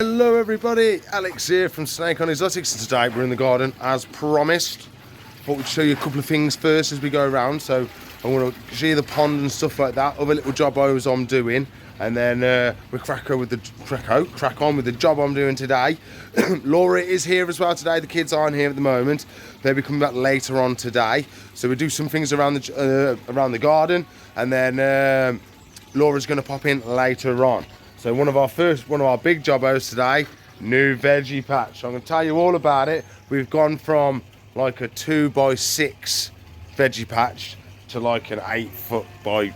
Hello everybody, Alex here from Snake on Exotics, and today we're in the garden as promised. Thought we'd show you a couple of things first as we go around. So I want to show you the pond and stuff like that, other little jobbos I'm doing, and then we'll crack on with the job I'm doing today. Laura is here as well today. The kids aren't here at the moment. They'll be coming back later on today. So we'll do some things around the garden, and then Laura's going to pop in later on. So one of our big jobbos today, new veggie patch. I'm going to tell you all about it. We've gone from like a 2x6 veggie patch to like an 8 by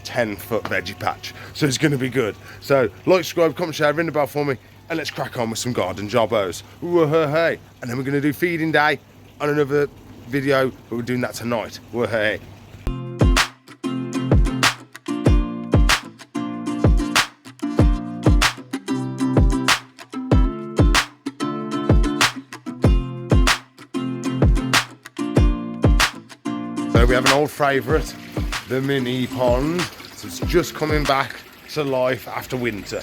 10 foot veggie patch. So it's going to be good. So like, subscribe, comment, share, ring the bell for me, and let's crack on with some garden jobbos. Hey. And then we're going to do feeding day on another video, but we're doing that tonight. Hey. So we have an old favourite, the mini pond. So it's just coming back to life after winter.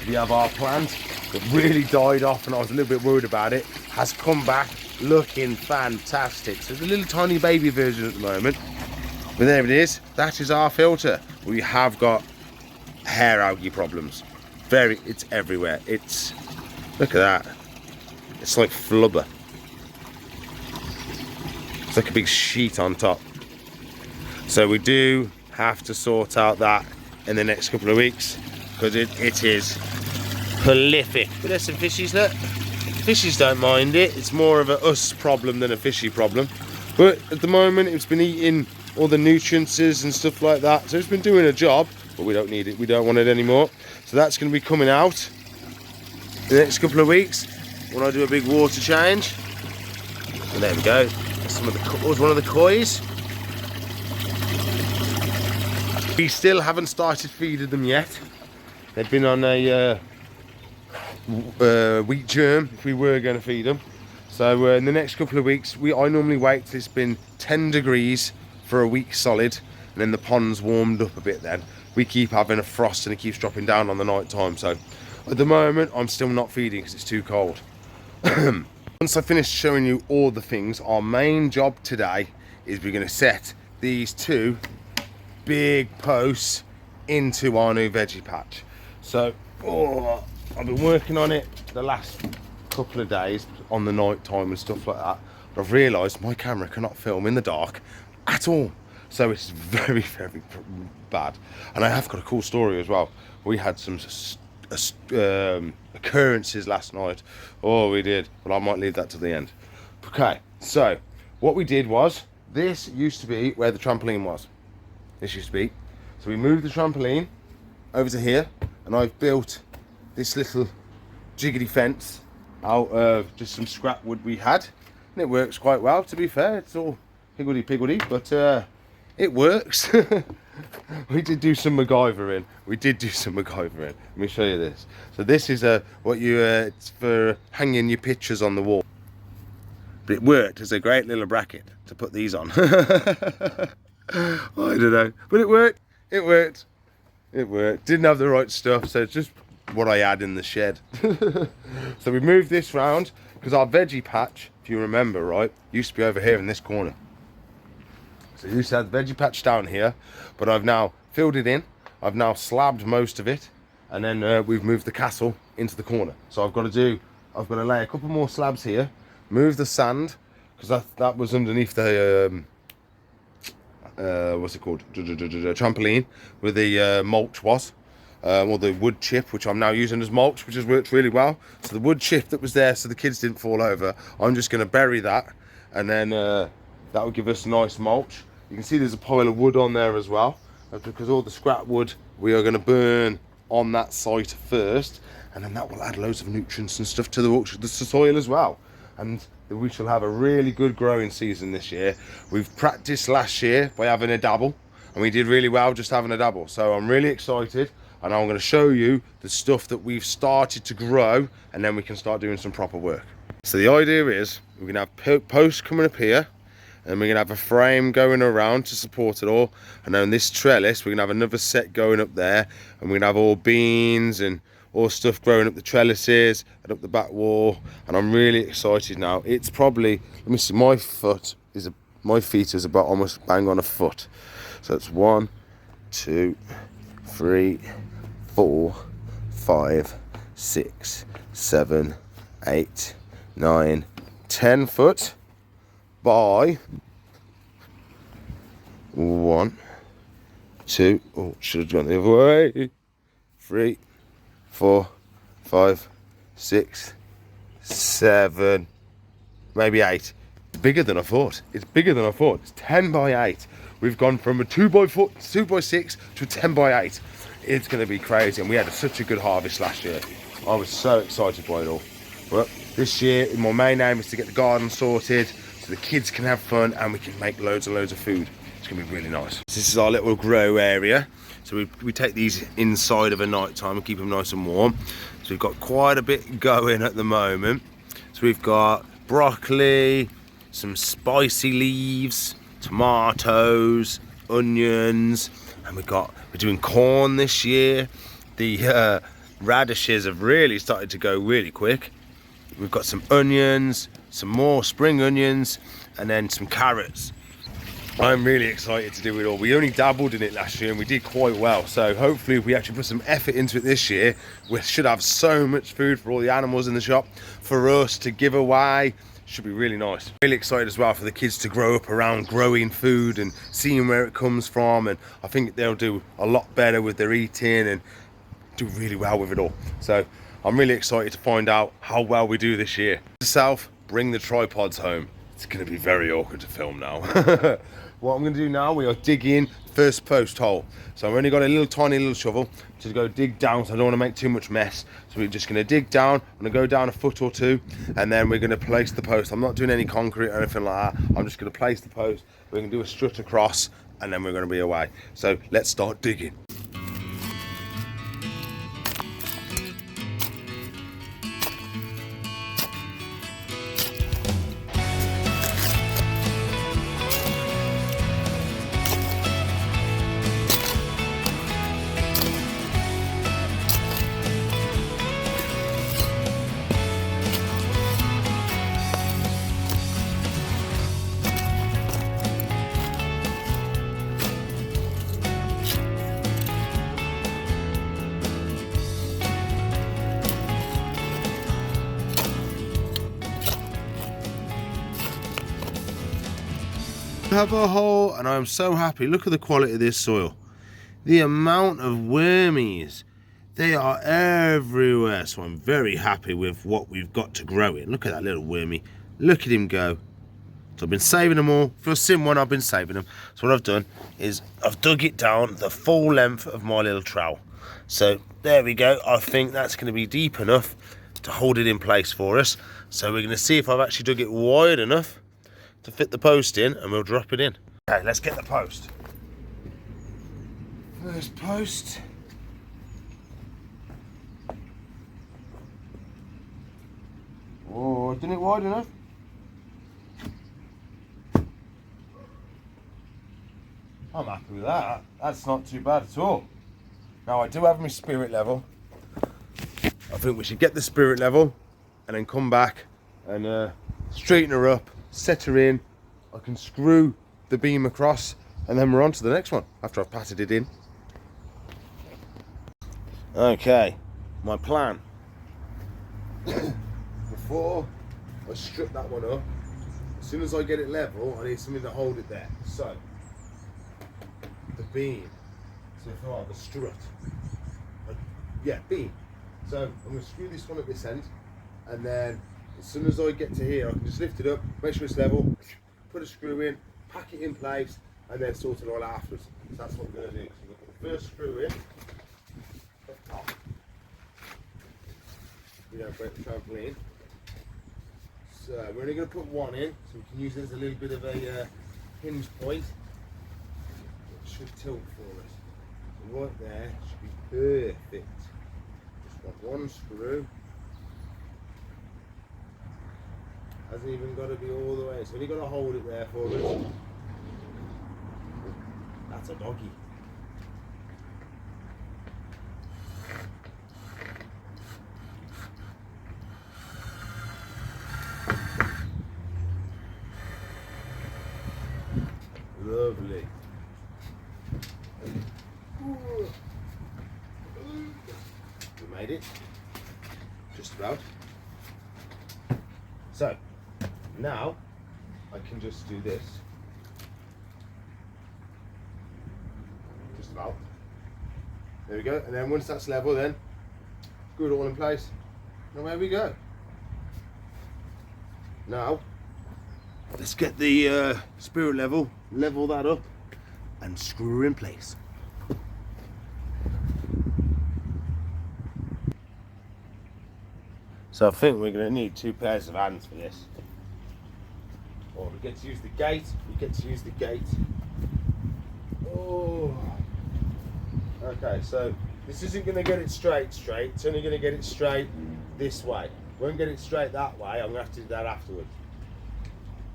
We have our plant that really died off, and I was a little bit worried about it. Has come back looking fantastic. So it's a little tiny baby version at the moment. But there it is. That is our filter. We have got hair algae problems. It's everywhere. Look at that. It's like flubber. It's like a big sheet on top. So we do have to sort out that in the next couple of weeks, because it is prolific. But there's some fishies, look. Fishies don't mind it. It's more of a us problem than a fishy problem. But at the moment, it's been eating all the nutrients and stuff like that. So it's been doing a job, but we don't need it. We don't want it anymore. So that's going to be coming out in the next couple of weeks when I do a big water change. And there we go. That's one of the kois. We still haven't started feeding them yet. They've been on a wheat germ if we were going to feed them. So in the next couple of weeks, I normally wait till it's been 10 degrees for a week solid, and then the pond's warmed up a bit. Then we keep having a frost and it keeps dropping down on the night time. So at the moment, I'm still not feeding because it's too cold. Once I finish showing you all the things, our main job today is we're going to set these two big posts into our new veggie patch. So I've been working on it the last couple of days on the night time and stuff like that, but I've realized my camera cannot film in the dark at all, so it's very, very bad. And I have got a cool story as well. We had some occurrences last night. We did, but I might leave that to the end. Okay, so what we did was, this used to be where the trampoline was. This used to be. So we moved the trampoline over to here, and I've built this little jiggity fence out of just some scrap wood we had, and it works quite well, to be fair. It's all higgledy-piggledy, but it works. We did do some MacGyvering. Let me show you this. So this is it's for hanging your pictures on the wall. But it worked as a great little bracket to put these on. I don't know, but it worked. Didn't have the right stuff, so it's just what I had in the shed. So we moved this round because our veggie patch, if you remember right, used to be over here in this corner. So you used to have the veggie patch down here, but I've now filled it in. I've now slabbed most of it, and then we've moved the castle into the corner. So I've got to lay a couple more slabs here, move the sand, because that was underneath the what's it called, trampoline, where the mulch was, or the wood chip, which I'm now using as mulch, which has worked really well. So the wood chip that was there so the kids didn't fall over, I'm just going to bury that, and then that will give us nice mulch. You can see there's a pile of wood on there as well, because all the scrap wood we are going to burn on that site first, and then that will add loads of nutrients and stuff to the soil as well, and we shall have a really good growing season this year. We've practiced last year by having a dabble, and we did really well just having a dabble. So I'm really excited, and I'm going to show you the stuff that we've started to grow, and then we can start doing some proper work. So the idea is we're going to have posts coming up here, and we're going to have a frame going around to support it all, and then this trellis we're going to have another set going up there, and we're going to have all beans and all stuff growing up the trellises and up the back wall, and I'm really excited now. It's probably, let me see, my feet is about almost bang on a foot. So it's 1, 2, 3, 4, 5, 6, 7, 8, 9, 10 foot by 1, 2, oh, should have gone the other way, 3, 4, 5, 6, 7, maybe 8. Bigger than I thought. It's bigger than I thought. It's 10 by 8. We've gone from a 2 by 6 to a 10 by 8. It's going to be crazy, and we had such a good harvest last year. I was so excited by it all. But this year, my main aim is to get the garden sorted so the kids can have fun and we can make loads and loads of food. It's going to be really nice. This is our little grow area. So we take these inside of a night time and keep them nice and warm. So we've got quite a bit going at the moment. So we've got broccoli, some spicy leaves, tomatoes, onions, and we're doing corn this year. The radishes have really started to go really quick. We've got some onions, some more spring onions, and then some carrots. I'm really excited to do it all. We only dabbled in it last year and we did quite well. So hopefully if we actually put some effort into it this year, we should have so much food for all the animals in the shop, for us to give away. Should be really nice. Really excited as well for the kids to grow up around growing food and seeing where it comes from. And I think they'll do a lot better with their eating and do really well with it all. So I'm really excited to find out how well we do this year. Yourself, bring the tripods home. It's going to be very awkward to film now. What I'm going to do now, we are digging first post hole. So I've only got a tiny little shovel to go dig down, so I don't want to make too much mess. So we're just going to dig down. I'm going to go down a foot or two, and then we're going to place the post. I'm not doing any concrete or anything like that. I'm just going to place the post. We're going to do a strut across, and then we're going to be away. So let's start digging. Have a hole, and I'm so happy. Look at the quality of this soil. The amount of wormies, they are everywhere. So I'm very happy with what we've got to grow in. Look at that little wormy. Look at him go. So I've been saving them all. For a sim one, I've been saving them. So what I've done is I've dug it down the full length of my little trowel. So there we go. I think that's going to be deep enough to hold it in place for us. So we're going to see if I've actually dug it wide enough to fit the post in, and we'll drop it in. Okay, let's get the post. First post. Oh, didn't it wide enough? I'm happy with that. That's not too bad at all. Now I do have my spirit level. I think we should get the spirit level and then come back and straighten her up, set her in. I can screw the beam across, and then we're on to the next one after I've patted it in. Okay, my plan. Before I strip that one up, as soon as I get it level, I need something to hold it there. So the beam, so the strut, yeah, beam. So I'm going to screw this one at this end, and then as soon as I get to here, I can just lift it up, make sure it's level, put a screw in, pack it in place, and then sort it all out afterwards. So that's what we're going to do. So we're going to put the first screw in, up top. We don't break the trampoline. So we're only going to put one in, so we can use it as a little bit of a hinge point. It should tilt for us. So right there should be perfect. Just got one screw. Hasn't even got to be all the way, so only got to hold it there for us. That's a doggy. Lovely. We made it. Just about. So, now I can just do this. Just about. There we go. And then once that's level, then glue it all in place. And away we go. Now, let's get the spirit level, level that up, and screw her in place. So I think we're going to need 2 pairs of hands for this. Or we get to use the gate, Oh. Okay, so this isn't going to get it straight, it's only going to get it straight this way. Won't get it straight that way, I'm going to have to do that afterwards.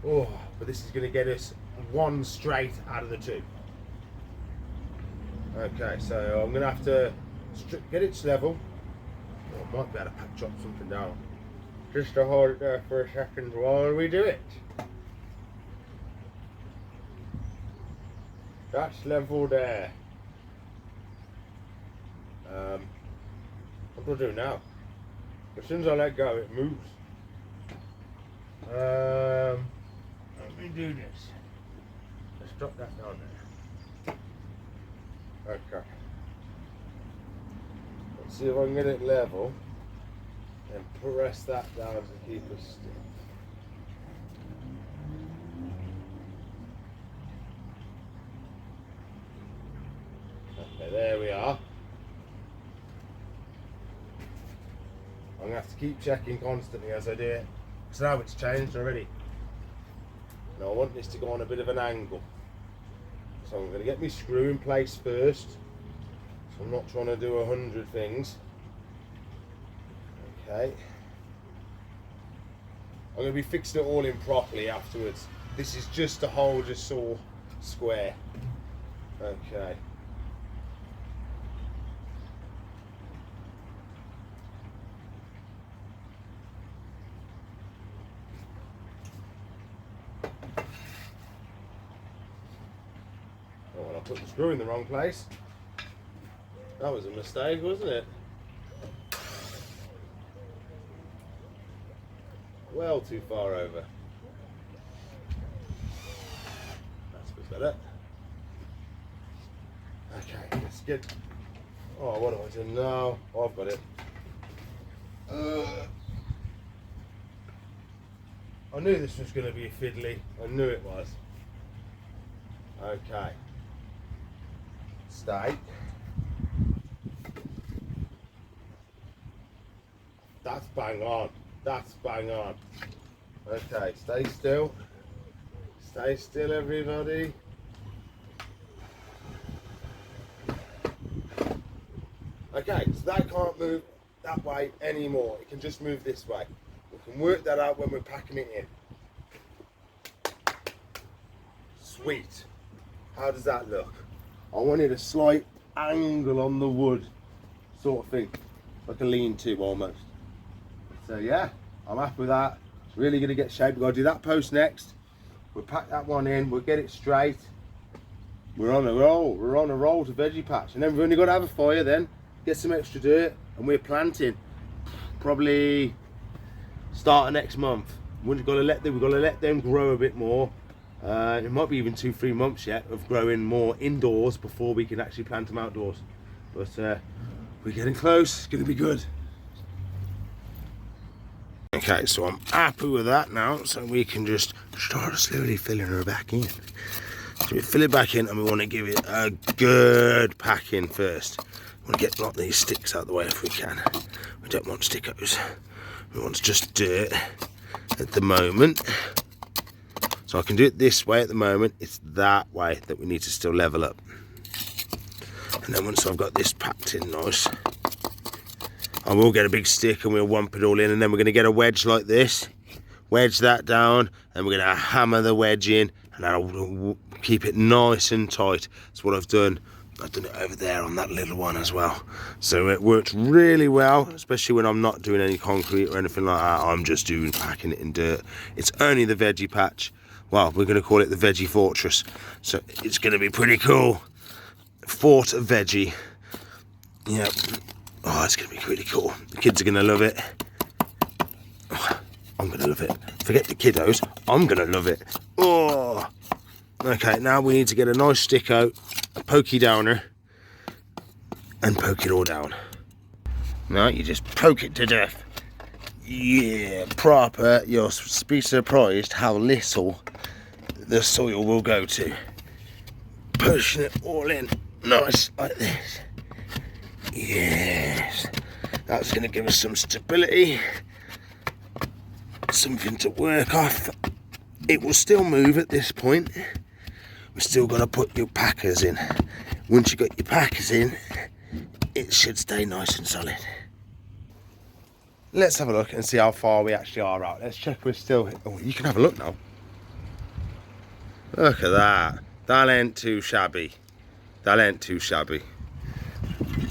Oh, but this is going to get us 1 straight out of the 2. Okay, so I'm going to have to get it level. Oh, I might be able to chop something down. Just to hold it there for a second while we do it. That's level there. What do I do now? As soon as I let go, it moves. Let me do this. Let's drop that down there. Okay. Let's see if I can get it level and press that down to keep us still. Okay, there we are. I'm going to have to keep checking constantly as I do it. So now it's changed already. Now I want this to go on a bit of an angle. So I'm going to get my screw in place first. So I'm not trying to do 100 things. Okay. I'm going to be fixing it all in properly afterwards. This is just to hold your saw square. Okay. Oh, well, I put the screw in the wrong place. That was a mistake, wasn't it? Well too far over. That's a bit better. Okay, let's get... Oh, what do I do now? Oh, I've got it. I knew this was going to be fiddly. I knew it was. Okay. Stay. That's bang on. That's bang on. Okay, stay still. Stay still, everybody. Okay, so that can't move that way anymore. It can just move this way. We can work that out when we're packing it in. Sweet. How does that look? I wanted a slight angle on the wood, sort of thing. Like a lean-to almost. So yeah, I'm happy with that. It's really going to get shaped. We've got to do that post next. We'll pack that one in. We'll get it straight. We're on a roll. We're on a roll to Veggie Patch. And then we've only got to have a fire then. Get some extra dirt. And we're planting. Probably start of next month. We've got to let them grow a bit more. It might be even 2-3 months yet of growing more indoors before we can actually plant them outdoors. But we're getting close. It's going to be good. Okay, so I'm happy with that now, so we can just start slowly filling her back in. So we fill it back in and we want to give it a good pack in first. We want to get a lot of these sticks out of the way if we can. We don't want stickos. We want just dirt at the moment. So I can do it this way at the moment. It's that way that we need to still level up. And then once I've got this packed in nice, I will get a big stick and we'll whump it all in, and then we're going to get a wedge like this, wedge that down, and we're going to hammer the wedge in, and that'll keep it nice and tight. That's what I've done. I've done it over there on that little one as well. So it works really well, especially when I'm not doing any concrete or anything like that. I'm just packing it in dirt. It's only the Veggie Patch. well, we're going to call it the Veggie Fortress. So it's going to be pretty cool. Fort Veggie. Yeah. Oh, it's going to be really cool. The kids are going to love it. Oh, I'm going to love it. Forget the kiddos. I'm going to love it. Oh. Okay, now we need to get a nice stick out, a pokey downer, and poke it all down. Now you just poke it to death. Yeah, proper. You'll be surprised how little the soil will go to. Pushing it all in, nice like this. Yes, that's going to give us some stability, something to work off. It will still move at this point. We're still going to put your packers in. Once you got your packers in, it should stay nice and solid. Let's have a look and see how far we actually are out. Let's check we're still... Oh, you can have a look now. Look at that. That ain't too shabby. That ain't too shabby.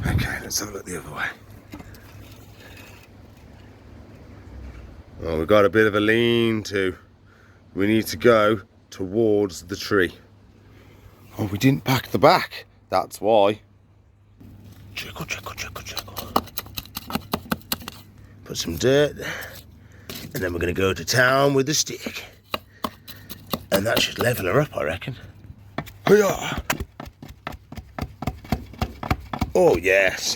Okay, let's have a look the other way. Oh, we've got a bit of a lean-to. We need to go towards the tree. Oh, we didn't pack the back. That's why. Trickle, trickle, trickle, trickle. Put some dirt, and then we're going to go to town with the stick. And that should level her up, I reckon. Hiya! Oh, yes.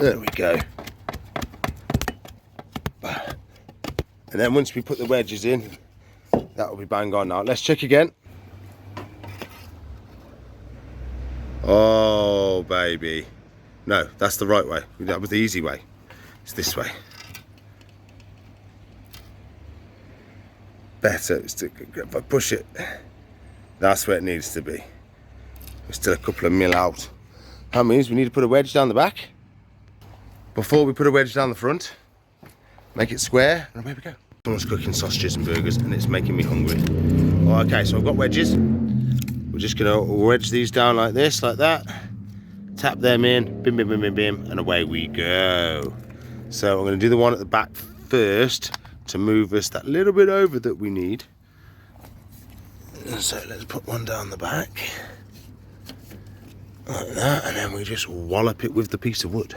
There we go. And then once we put the wedges in, that will be bang on now. Let's check again. Oh, baby. No, that's the right way. That was the easy way. It's this way. Better. If I push it, that's where it needs to be. We're still a couple of mil out. That means we need to put a wedge down the back. Before we put a wedge down the front, make it square, and away we go. Someone's cooking sausages and burgers, and it's making me hungry. Oh, okay, so I've got wedges. We're just gonna wedge these down like this, like that. Tap them in, bim, bim, bim, bim, bim, and away we go. So I'm gonna do the one at the back first to move us that little bit over that we need. So let's put one down the back. Like that, and then we just wallop it with the piece of wood.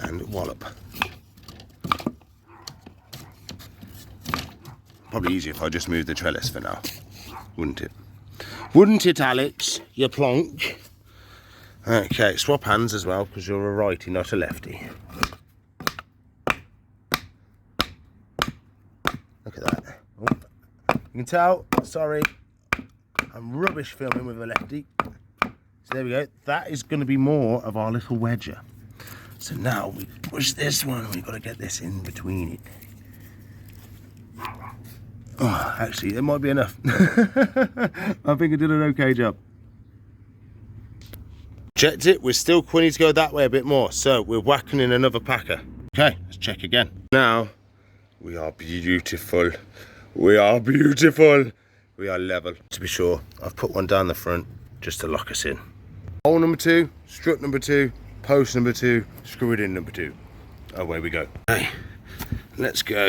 And wallop. Probably easier if I just move the trellis for now, wouldn't it? Wouldn't it, Alex? You plonk. Okay, swap hands as well, because you're a righty, not a lefty. Look at that. Oh, you can tell, sorry, I'm rubbish filming with a lefty. So there we go. That is going to be more of our little wedger. So now we push this one, we've got to get this in between it. Oh, actually, it might be enough. I think I did an okay job. Checked it, we're still need to go that way a bit more, so we're whacking in another packer. Okay, let's check again. Now, we are beautiful. We are beautiful. We are level. To be sure, I've put one down the front just to lock us in. Hole number 2, strut number 2, post number 2, screw it in number 2. Away we go. Okay, let's go.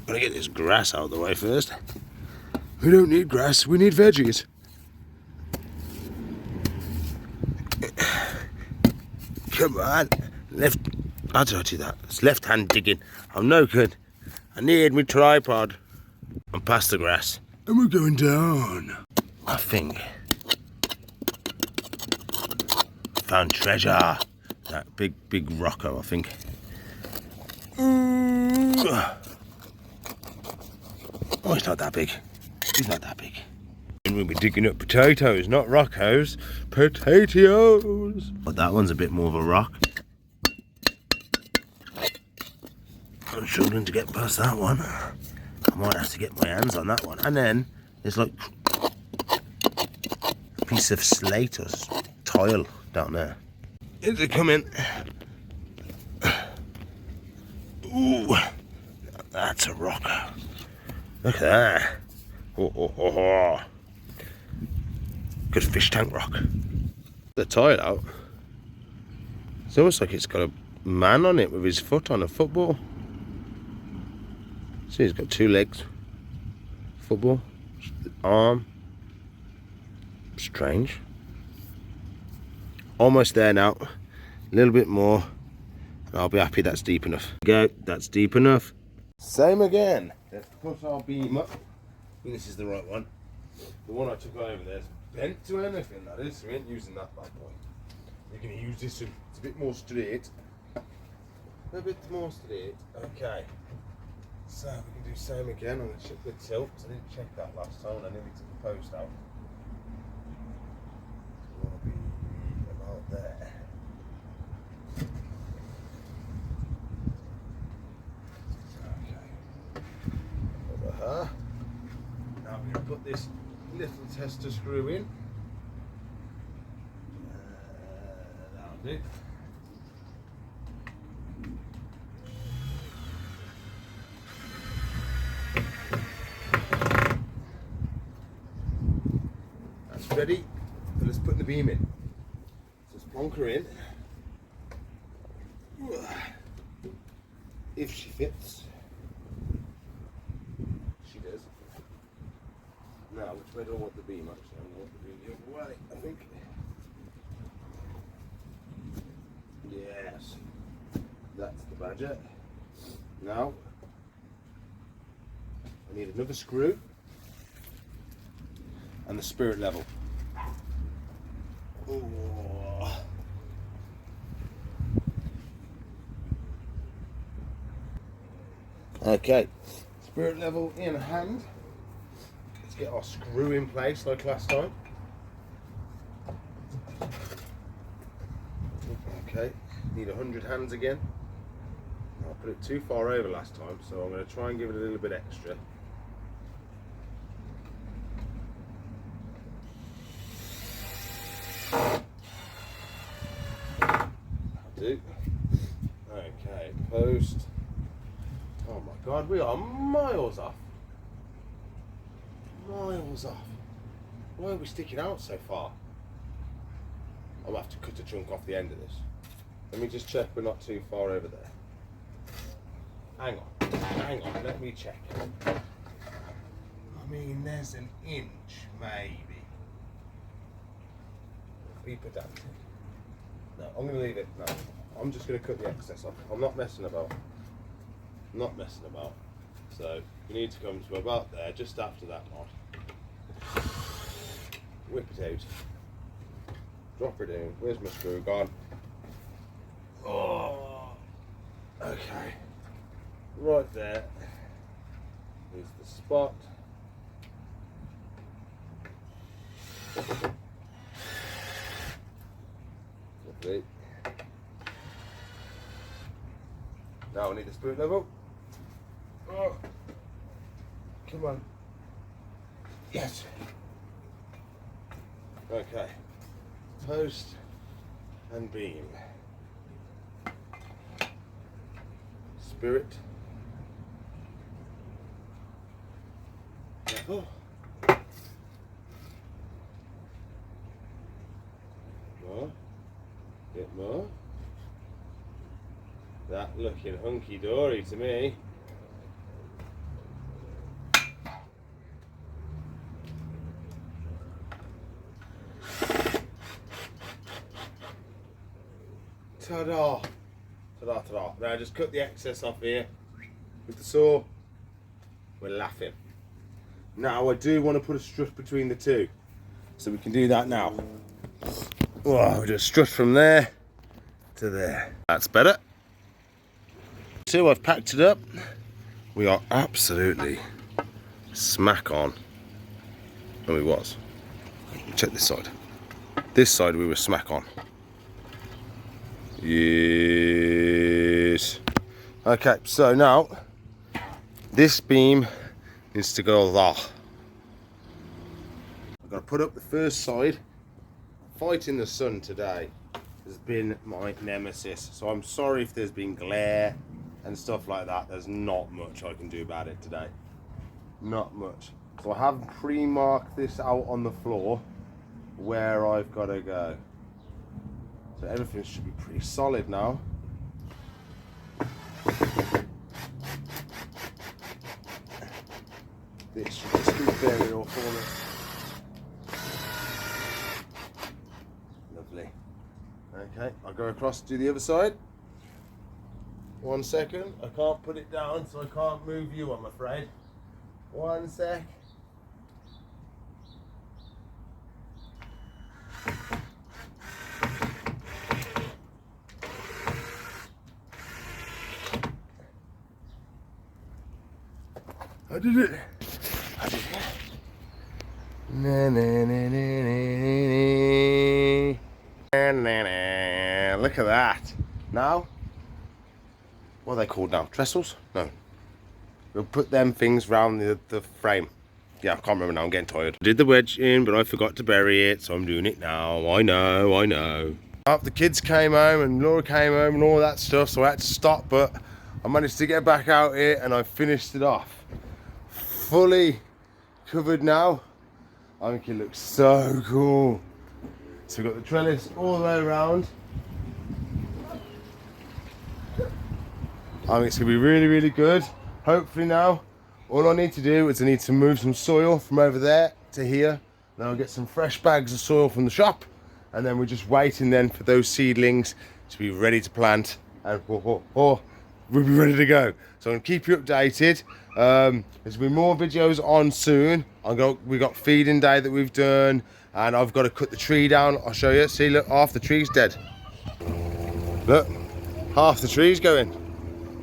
Gotta get this grass out of the way first. We don't need grass, we need veggies. Come on, left. I told you that. It's left hand digging. I'm no good. I need my tripod. I'm past the grass. And we're going down. I think. Found treasure. That big rocko, I think. Oh, it's not that big. He's not that big. And we'll be digging up potatoes, not rockos. Potatoes. But that one's a bit more of a rock. I'm struggling to get past that one. I might have to get my hands on that one. And then there's like a piece of slate or tile down there. Is it coming? Ooh, that's a rocker. Look at that. Oh. Good fish tank rock. The tile out. It's almost like it's got a man on it with his foot on a football. See, he's got 2 legs. Football. Arm. Strange. Almost there now. A little bit more. And I'll be happy that's deep enough. Go, that's deep enough. Same again. Let's put our beam up. I think this is the right one. The one I took over there's bent to anything, that is. We ain't using that bad boy. You're going to use this one. It's a bit more straight. A bit more straight. Okay. So we can do same again. I'm going to check the tilt. I didn't check that last time and I nearly took the post out. We want to be about there. Okay. Over her. Now we're going to put this little tester screw in. That'll do. That's ready. So let's put the beam in. So let's plonk her in. If she fits. She does. Now, which way do I want the beam actually? I want the beam the other way, I think. Yes. That's the badger. Now, I need another screw and the spirit level. Oh. Okay, spirit level in hand. Let's get our screw in place like last time. Okay, need 100 hands again. I put it too far over last time, so I'm going to try and give it a little bit extra. Do. Okay, post. Oh my god, we are miles off. Miles off. Why are we sticking out so far? I'll have to cut a chunk off the end of this. Let me just check we're not too far over there. Hang on, let me check. I mean, there's an inch, maybe. Be pedantic. No, I'm going to leave it. No, I'm just going to cut the excess off. I'm not messing about. Not messing about. So we need to come to about there, just after that mark. Whip it out. Drop it in. Where's my screw gone? Oh, okay. Right there is the spot. Lovely. Now I need the spirit level. Oh, come on. Yes. Okay. Post and beam. Spirit. Level. More. Bit more. That looking hunky-dory to me. Ta-da! Ta-da, ta-da. Now just cut the excess off here with the saw. We're laughing. Now I do want to put a strut between the two. So we can do that now. Oh, we just strut from there to there. That's better. So I've packed it up. We are absolutely smack on. And we was. Check this side. This side we were smack on. Yes. Okay, so now this beam needs to go there. I've got to put up the first side. Fighting the sun today has been my nemesis, so I'm sorry if there's been glare and stuff like that. There's not much I can do about it today. Not much. So I have pre-marked this out on the floor where I've got to go. So everything should be pretty solid now. this should be burial for me. Lovely. Okay, I'll go across to the other side. 1 second. I can't put it down, so I can't move you, I'm afraid. 1 sec. I did it. I did it. Na, na, na, na, na, na, na. Look at that. Now, what are they called now? Trestles? No. We'll put them things round the frame. Yeah, I can't remember now. I'm getting tired. I did the wedge in, but I forgot to bury it, so I'm doing it now. I know. The kids came home and Laura came home and all that stuff, so I had to stop, but I managed to get back out here and I finished it off. Fully covered now. I think it looks so cool. So we've got the trellis all the way around. I think it's going to be really, really good. Hopefully now, all I need to do is I need to move some soil from over there to here. Then I'll get some fresh bags of soil from the shop. And then we're just waiting then for those seedlings to be ready to plant. And we'll be ready to go. So I'm going to keep you updated. There's been more videos on soon. We got feeding day that we've done. And I've got to cut the tree down. I'll show you. See, look, half the tree's dead. Look, half the tree's going.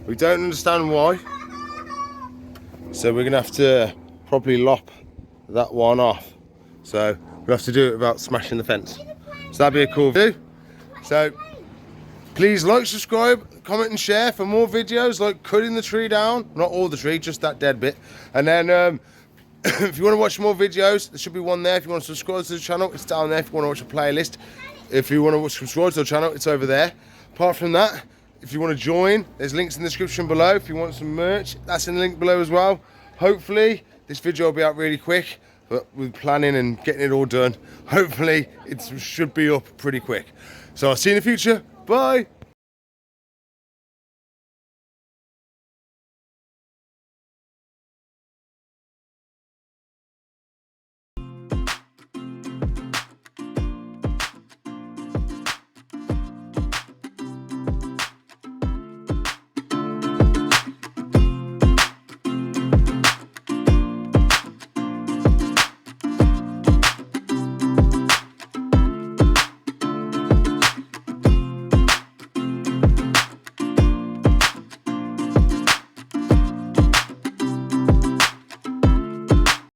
We don't understand why. So we're going to have to probably lop that one off. So we'll have to do it without smashing the fence. So that'd be a cool video. So please like, subscribe, comment and share for more videos like cutting the tree down. Not all the tree, just that dead bit. And then if you want to watch more videos, there should be one there. If you want to subscribe to the channel, it's down there. If you want to watch a playlist. If you want to subscribe to the channel, it's over there. Apart from that, if you want to join, there's links in the description below. If you want some merch, that's in the link below as well. Hopefully, this video will be out really quick, but with planning and getting it all done, hopefully it should be up pretty quick. So I'll see you in the future. Bye.